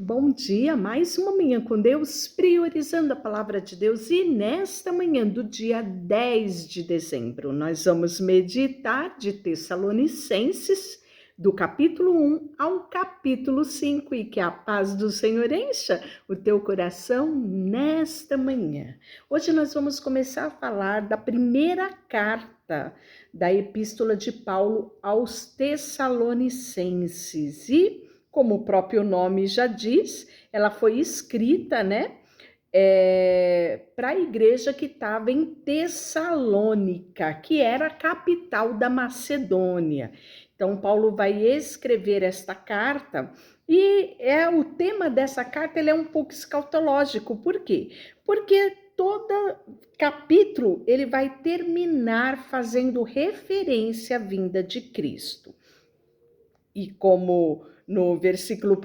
Bom dia, mais uma manhã com Deus, priorizando a palavra de Deus. E nesta manhã do dia 10 de dezembro, nós vamos meditar de Tessalonicenses, do capítulo 1 ao capítulo 5, e que a paz do Senhor encha o teu coração nesta manhã. Hoje nós vamos começar a falar da primeira carta da Epístola de Paulo aos Tessalonicenses. E como o próprio nome já diz, ela foi escrita, para a igreja que estava em Tessalônica, que era a capital da Macedônia. Então, Paulo vai escrever esta carta e o tema dessa carta ele é um pouco escatológico. Por quê? Porque todo capítulo ele vai terminar fazendo referência à vinda de Cristo. E como no versículo 1,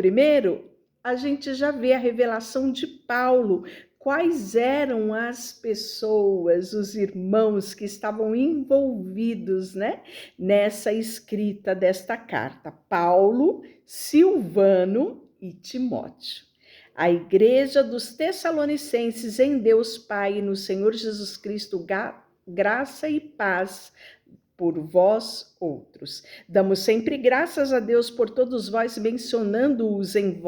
a gente já vê a revelação de Paulo, quais eram as pessoas, os irmãos que estavam envolvidos, nessa escrita desta carta. Paulo, Silvano e Timóteo. A igreja dos Tessalonicenses em Deus Pai e no Senhor Jesus Cristo, graça e paz por vós outros. Damos sempre graças a Deus por todos vós, mencionando-os em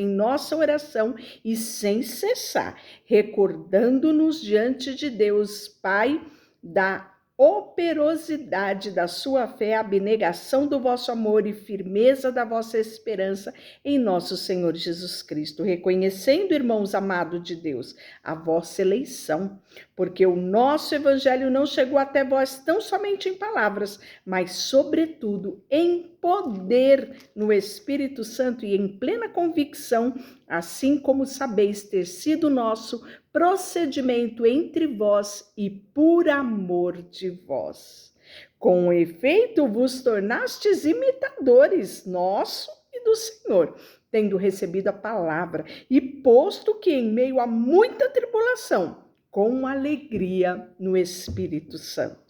nossa oração e sem cessar, recordando-nos diante de Deus Pai da operosidade da sua fé, abnegação do vosso amor e firmeza da vossa esperança em nosso Senhor Jesus Cristo, reconhecendo, irmãos amados de Deus, a vossa eleição, porque o nosso evangelho não chegou até vós tão somente em palavras, mas sobretudo em poder no Espírito Santo e em plena convicção, assim como sabeis ter sido nosso procedimento entre vós e por amor de vós. Com efeito, vos tornastes imitadores nosso e do Senhor, tendo recebido a palavra e posto que em meio a muita tribulação, com alegria no Espírito Santo.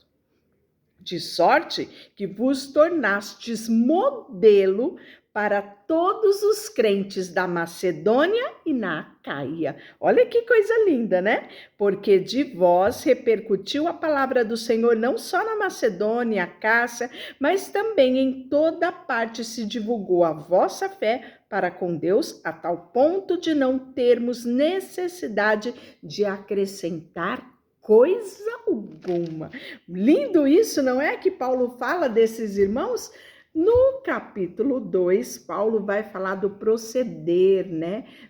De sorte que vos tornastes modelo para todos os crentes da Macedônia e na Acaia. Olha que coisa linda, né? Porque de vós repercutiu a palavra do Senhor não só na Macedônia, Acácia, mas também em toda parte se divulgou a vossa fé para com Deus, a tal ponto de não termos necessidade de acrescentar coisa alguma. Lindo isso, não é? Que Paulo fala desses irmãos? No capítulo 2, Paulo vai falar do proceder,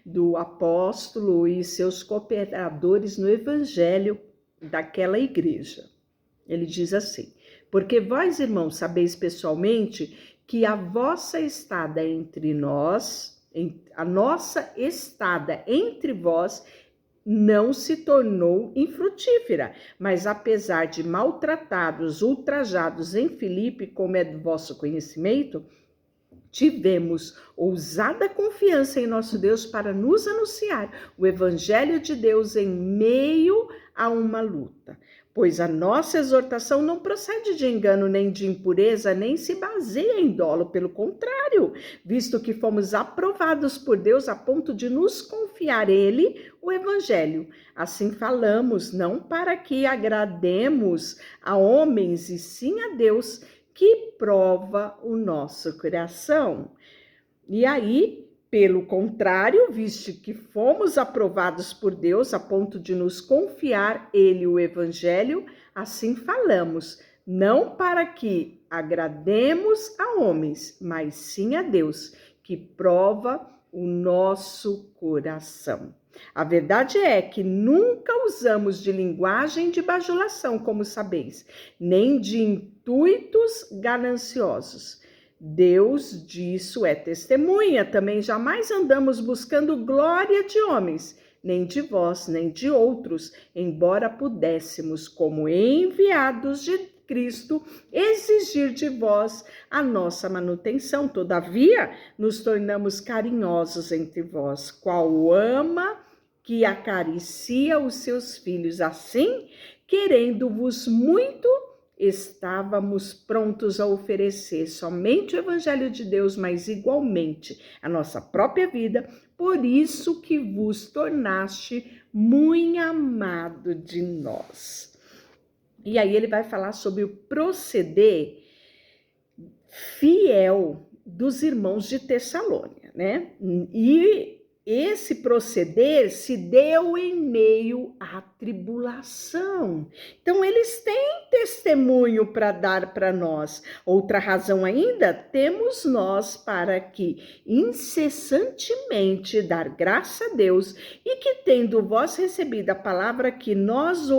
do apóstolo e seus cooperadores no evangelho daquela igreja. Ele diz assim: porque vós, irmãos, sabeis pessoalmente que a vossa estada entre nós, a nossa estada entre vós, não se tornou infrutífera, mas apesar de maltratados, ultrajados em Filipe, como é do vosso conhecimento, tivemos ousada confiança em nosso Deus para nos anunciar o evangelho de Deus em meio a uma luta. Pois a nossa exortação não procede de engano, nem de impureza, nem se baseia em dolo, pelo contrário, visto que fomos aprovados por Deus a ponto de nos confiar Ele o Evangelho. Assim falamos, não para que agrademos a homens, e sim a Deus, que prova o nosso coração. E aí, pelo contrário, visto que fomos aprovados por Deus a ponto de nos confiar Ele o Evangelho, assim falamos, não para que agrademos a homens, mas sim a Deus, que prova o nosso coração. A verdade é que nunca usamos de linguagem de bajulação, como sabeis, nem de intuitos gananciosos. Deus disso é testemunha, também jamais andamos buscando glória de homens, nem de vós, nem de outros, embora pudéssemos, como enviados de Cristo, exigir de vós a nossa manutenção. Todavia, nos tornamos carinhosos entre vós, qual ama que acaricia os seus filhos, assim, querendo-vos muito, estávamos prontos a oferecer somente o Evangelho de Deus, mas igualmente a nossa própria vida, por isso que vos tornaste muito amado de nós. E aí ele vai falar sobre o proceder fiel dos irmãos de Tessalônia, né? E esse proceder se deu em meio à tribulação. Então, eles têm testemunho para dar para nós. Outra razão ainda, temos nós para que incessantemente dar graça a Deus e que, tendo vós recebido a palavra que nós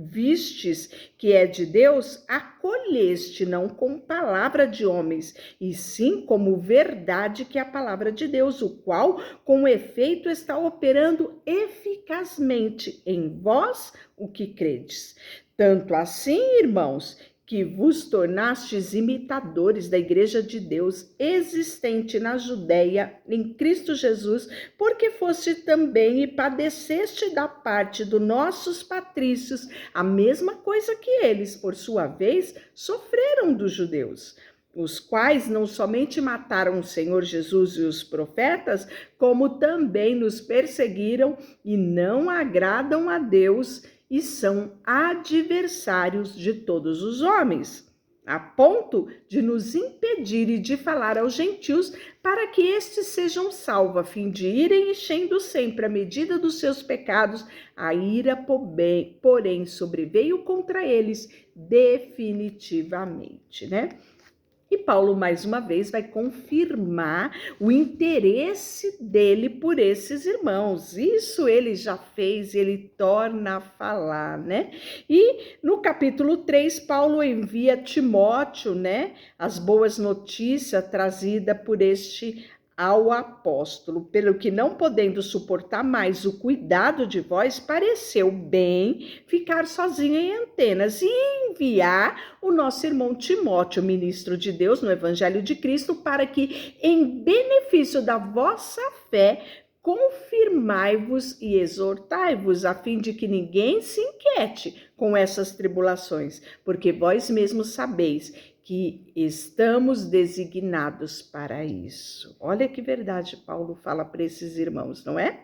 vistes que é de Deus, acolheste não como palavra de homens, e sim como verdade que é a palavra de Deus, o qual com efeito está operando eficazmente em vós o que credes. Tanto assim, irmãos, que vos tornastes imitadores da igreja de Deus existente na Judéia em Cristo Jesus, porque foste também e padeceste da parte dos nossos patrícios a mesma coisa que eles, por sua vez, sofreram dos judeus, os quais não somente mataram o Senhor Jesus e os profetas, como também nos perseguiram e não agradam a Deus e são adversários de todos os homens, a ponto de nos impedir de falar aos gentios para que estes sejam salvos, a fim de irem enchendo sempre a medida dos seus pecados. A ira, porém, sobreveio contra eles definitivamente, né? E Paulo, mais uma vez, vai confirmar o interesse dele por esses irmãos. Isso ele já fez, ele torna a falar, né? E no capítulo 3, Paulo envia Timóteo, né? As boas notícias trazidas por este ao apóstolo, pelo que não podendo suportar mais o cuidado de vós, pareceu bem ficar sozinho em Atenas e enviar o nosso irmão Timóteo, ministro de Deus no Evangelho de Cristo, para que, em benefício da vossa fé, confirmai-vos e exortai-vos, a fim de que ninguém se inquiete com essas tribulações, porque vós mesmos sabeis que estamos designados para isso. Olha que verdade Paulo fala para esses irmãos, não é?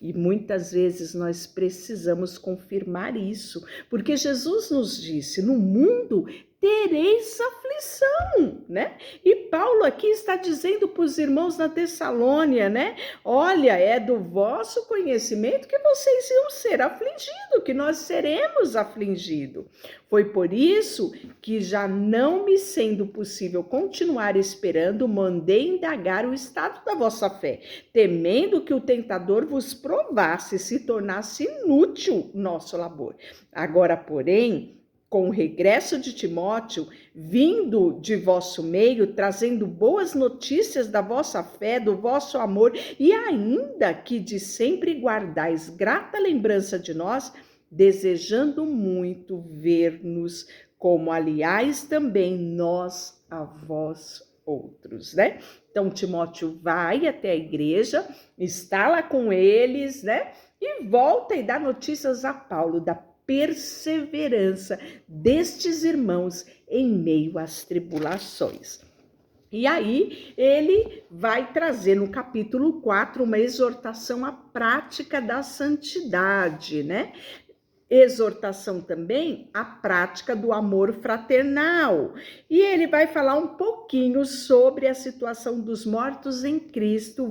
E muitas vezes nós precisamos confirmar isso, porque Jesus nos disse, no mundo tereis aflição, né? E Paulo aqui está dizendo para os irmãos na Tessalônia, né? Olha, é do vosso conhecimento que vocês iam ser afligidos, que nós seremos afligidos. Foi por isso que, já não me sendo possível continuar esperando, mandei indagar o estado da vossa fé, temendo que o tentador vos provasse e se tornasse inútil nosso labor. Agora, porém, com o regresso de Timóteo, vindo de vosso meio, trazendo boas notícias da vossa fé, do vosso amor, e ainda que de sempre guardais grata lembrança de nós, desejando muito ver-nos, como aliás também nós a vós outros, né? Então Timóteo vai até a igreja, está lá com eles, né? E volta e dá notícias a Paulo da perseverança destes irmãos em meio às tribulações. E aí ele vai trazer no capítulo 4 uma exortação à prática da santidade, né? Exortação também à prática do amor fraternal. E ele vai falar um pouquinho sobre a situação dos mortos em Cristo,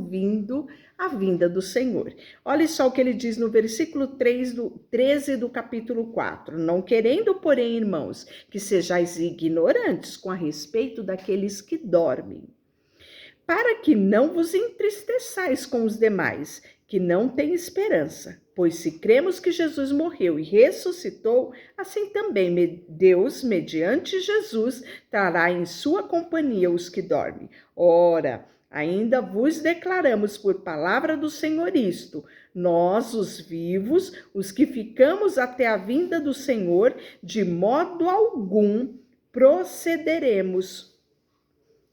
a vinda do Senhor. Olha só o que ele diz no versículo 13 do capítulo 4. Não querendo, porém, irmãos, que sejais ignorantes com a respeito daqueles que dormem, para que não vos entristeçais com os demais, que não têm esperança. Pois se cremos que Jesus morreu e ressuscitou, assim também Deus, mediante Jesus, trará em sua companhia os que dormem. Ora, ainda vos declaramos por palavra do Senhor isto: nós, os vivos, os que ficamos até a vinda do Senhor, de modo algum procederemos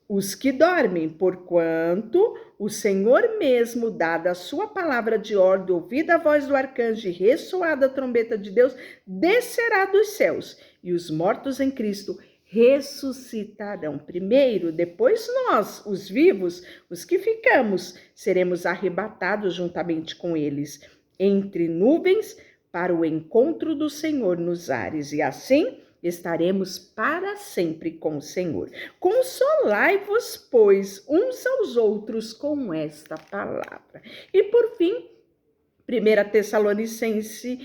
os que dormem, porquanto o Senhor mesmo, dada a sua palavra de ordem, ouvida a voz do arcanjo e ressoada a trombeta de Deus, descerá dos céus, e os mortos em Cristo ressuscitarão primeiro, depois nós, os vivos, os que ficamos, seremos arrebatados juntamente com eles, entre nuvens, para o encontro do Senhor nos ares, e assim estaremos para sempre com o Senhor. Consolai-vos, pois, uns aos outros com esta palavra. E por fim, 1 Tessalonicenses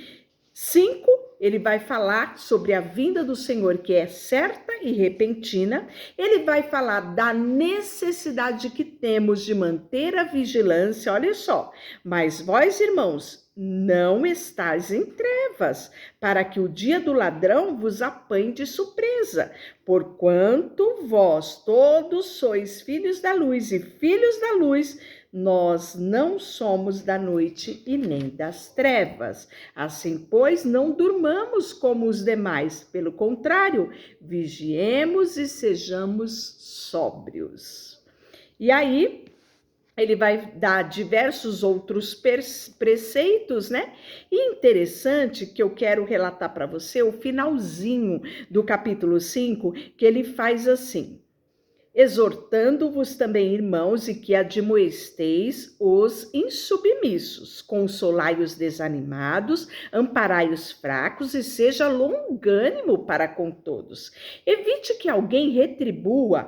5, ele vai falar sobre a vinda do Senhor, que é certa e repentina. Ele vai falar da necessidade que temos de manter a vigilância. Olha só, mas vós, irmãos, não estáis em trevas, para que o dia do ladrão vos apanhe de surpresa. Porquanto vós todos sois filhos da luz e filhos da luz, nós não somos da noite e nem das trevas. Assim, pois, não durmamos como os demais. Pelo contrário, vigiemos e sejamos sóbrios. E aí, ele vai dar diversos outros preceitos, né? E interessante que eu quero relatar para você o finalzinho do capítulo 5, que ele faz assim: exortando-vos também, irmãos, e que admoesteis os insubmissos, consolai os desanimados, amparai os fracos e seja longânimo para com todos. Evite que alguém retribua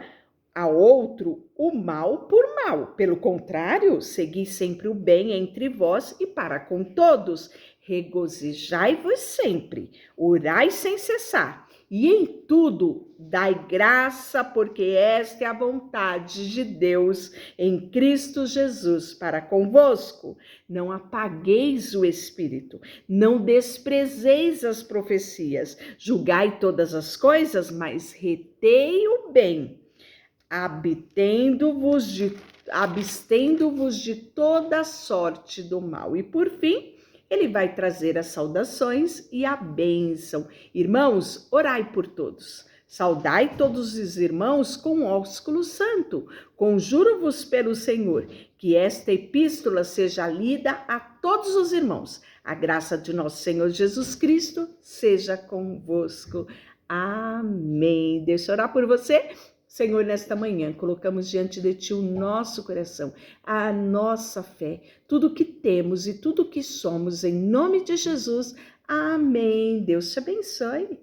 a outro o mal por mal. Pelo contrário, segui sempre o bem entre vós e para com todos. Regozijai-vos sempre, orai sem cessar. E em tudo dai graça, porque esta é a vontade de Deus em Cristo Jesus para convosco. Não apagueis o Espírito, não desprezeis as profecias, julgai todas as coisas, mas retei o bem, abstendo-vos de toda sorte do mal. E por fim, ele vai trazer as saudações e a bênção. Irmãos, orai por todos. Saudai todos os irmãos com ósculo santo. Conjuro-vos pelo Senhor, que esta epístola seja lida a todos os irmãos. A graça de nosso Senhor Jesus Cristo seja convosco. Amém. Deixa eu orar por você. Senhor, nesta manhã, colocamos diante de Ti o nosso coração, a nossa fé, tudo que temos e tudo que somos, em nome de Jesus. Amém. Deus te abençoe.